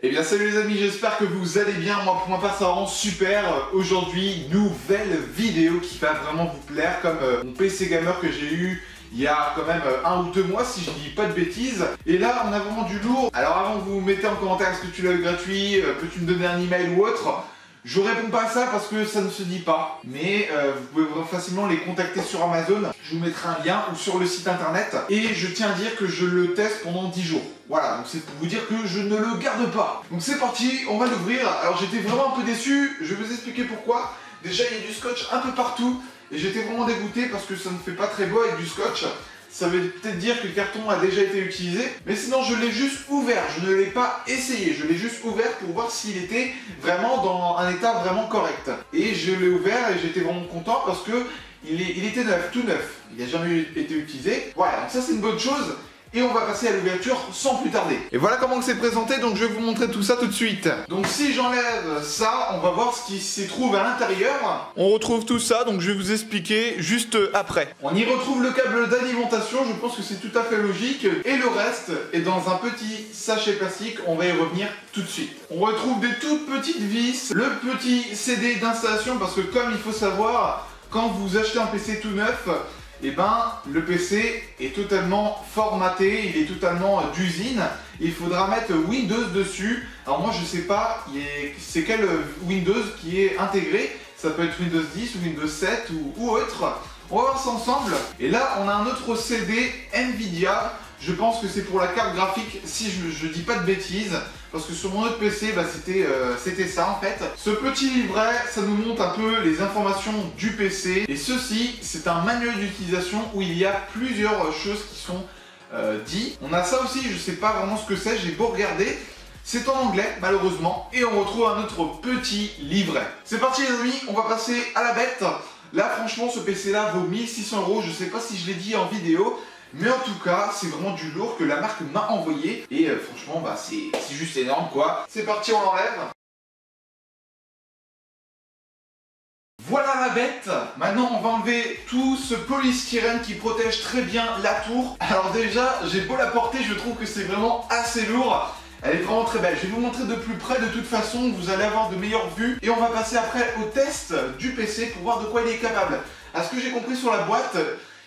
Eh bien salut les amis, j'espère que vous allez bien. Moi pour ma part ça va vraiment super. Aujourd'hui, nouvelle vidéo qui va vraiment vous plaire, comme mon PC gamer que j'ai eu il y a quand même 1 ou 2 mois si je dis pas de bêtises. Et là on a vraiment du lourd. Alors avant que vous mettez en commentaire est-ce que tu l'as eu gratuit, peux-tu me donner un email ou autre, je réponds pas à ça parce que ça ne se dit pas. Mais vous pouvez facilement les contacter sur Amazon. Je vous mettrai un lien ou sur le site internet. Et je tiens à dire que je le teste pendant 10 jours. Voilà, donc c'est pour vous dire que je ne le garde pas. Donc c'est parti, on va l'ouvrir. Alors j'étais vraiment un peu déçu, je vais vous expliquer pourquoi. Déjà il y a du scotch un peu partout. Et j'étais vraiment dégoûté parce que ça ne fait pas très beau avec du scotch. Ça veut peut-être dire que le carton a déjà été utilisé. Mais sinon je l'ai juste ouvert, je ne l'ai pas essayé. Je l'ai juste ouvert pour voir s'il était vraiment dans un état vraiment correct. Et je l'ai ouvert et j'étais vraiment content parce que il était neuf, tout neuf. Il n'a jamais été utilisé. Voilà, donc ça c'est une bonne chose. Et on va passer à l'ouverture sans plus tarder. Et voilà comment c'est présenté, donc je vais vous montrer tout ça tout de suite. Donc si j'enlève ça, on va voir ce qui s'y trouve à l'intérieur. On retrouve tout ça, donc je vais vous expliquer juste après. On y retrouve le câble d'alimentation, je pense que c'est tout à fait logique. Et le reste est dans un petit sachet plastique, on va y revenir tout de suite. On retrouve des toutes petites vis, le petit CD d'installation, parce que comme il faut savoir, quand vous achetez un PC tout neuf, et le PC est totalement formaté, il est totalement d'usine. Il faudra mettre Windows dessus. Alors moi je sais pas c'est quel Windows qui est intégré. Ça peut être Windows 10 ou Windows 7 ou autre. On va voir ça ensemble. Et là on a un autre CD Nvidia. Je pense que c'est pour la carte graphique, si je dis pas de bêtises, parce que sur mon autre PC, c'était ça en fait. Ce petit livret, ça nous montre un peu les informations du PC. Et ceci, c'est un manuel d'utilisation où il y a plusieurs choses qui sont dites. On a ça aussi, je sais pas vraiment ce que c'est, j'ai beau regarder. C'est en anglais, malheureusement. Et on retrouve un autre petit livret. C'est parti les amis, on va passer à la bête. Là, franchement, ce PC là vaut 1600 €. Je sais pas si je l'ai dit en vidéo. Mais en tout cas, c'est vraiment du lourd que la marque m'a envoyé. Et franchement, c'est juste énorme quoi. C'est parti, on l'enlève. Voilà la bête. Maintenant, on va enlever tout ce polystyrène qui protège très bien la tour. Alors déjà, j'ai beau la porter, je trouve que c'est vraiment assez lourd. Elle est vraiment très belle. Je vais vous montrer de plus près de toute façon. Vous allez avoir de meilleures vues. Et on va passer après au test du PC pour voir de quoi il est capable. À ce que j'ai compris sur la boîte,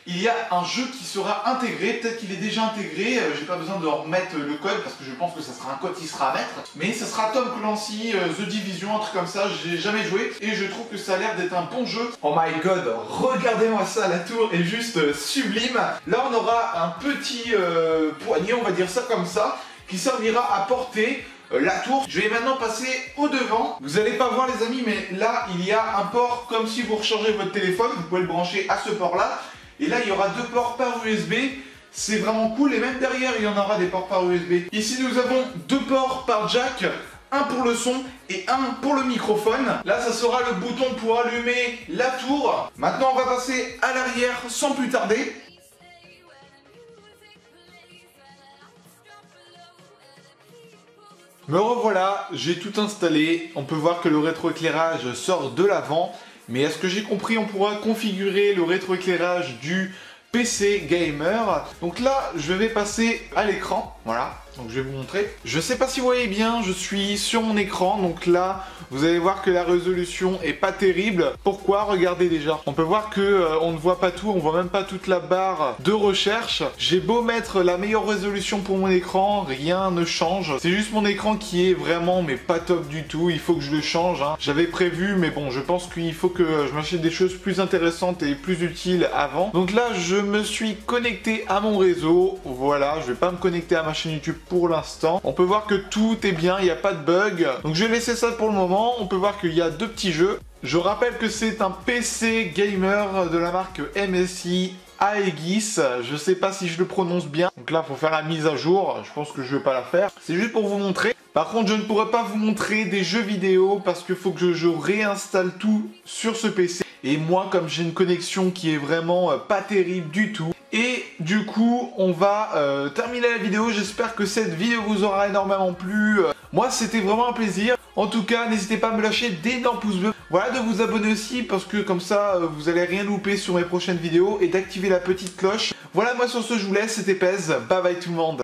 il y a un jeu qui sera intégré, peut-être qu'il est déjà intégré, j'ai pas besoin de remettre le code parce que je pense que ça sera un code qui sera à mettre. Mais ça sera Tom Clancy, The Division, un truc comme ça, j'ai jamais joué et je trouve que ça a l'air d'être un bon jeu. Oh my god, regardez-moi ça, la tour est juste sublime. Là on aura un petit poignet, on va dire ça comme ça, qui servira à porter la tour. Je vais maintenant passer au devant. Vous n'allez pas voir les amis, mais là il y a un port comme si vous rechargez votre téléphone, vous pouvez le brancher à ce port là. Et là, il y aura 2 ports par USB. C'est vraiment cool. Et même derrière, il y en aura des ports par USB. Ici, nous avons 2 ports par jack. Un pour le son et un pour le microphone. Là, ça sera le bouton pour allumer la tour. Maintenant, on va passer à l'arrière sans plus tarder. Me revoilà, j'ai tout installé. On peut voir que le rétroéclairage sort de l'avant. Mais à ce que j'ai compris, on pourra configurer le rétroéclairage du PC gamer. Donc là, je vais passer à l'écran. Voilà, donc je vais vous montrer. Je sais pas si vous voyez bien, je suis sur mon écran. Donc là, vous allez voir que la résolution est pas terrible. Pourquoi? Regardez déjà. On peut voir que on ne voit pas tout, on voit même pas toute la barre de recherche. J'ai beau mettre la meilleure résolution pour mon écran, rien ne change. C'est juste mon écran qui est vraiment mais pas top du tout. Il faut que je le change. J'avais prévu, mais bon, je pense qu'il faut que je m'achète des choses plus intéressantes et plus utiles avant. Donc là, je me suis connecté à mon réseau. Voilà, je vais pas me connecter à ma chaîne YouTube pour l'instant. On peut voir que tout est bien, il n'y a pas de bug. Donc je vais laisser ça pour le moment. On peut voir qu'il y a 2 petits jeux. Je rappelle que c'est un PC gamer de la marque MSI Aegis. Je sais pas si je le prononce bien. Donc là, il faut faire la mise à jour. Je pense que je vais pas la faire. C'est juste pour vous montrer. Par contre, je ne pourrai pas vous montrer des jeux vidéo parce qu'il faut que je réinstalle tout sur ce PC. Et moi, comme j'ai une connexion qui est vraiment pas terrible du tout. Et du coup, on va terminer la vidéo. J'espère que cette vidéo vous aura énormément plu. Moi, c'était vraiment un plaisir. En tout cas, n'hésitez pas à me lâcher d'énormes pouces bleus. Voilà, de vous abonner aussi parce que comme ça, vous allez rien louper sur mes prochaines vidéos. Et d'activer la petite cloche. Voilà, moi sur ce, je vous laisse. C'était Pez. Bye bye tout le monde.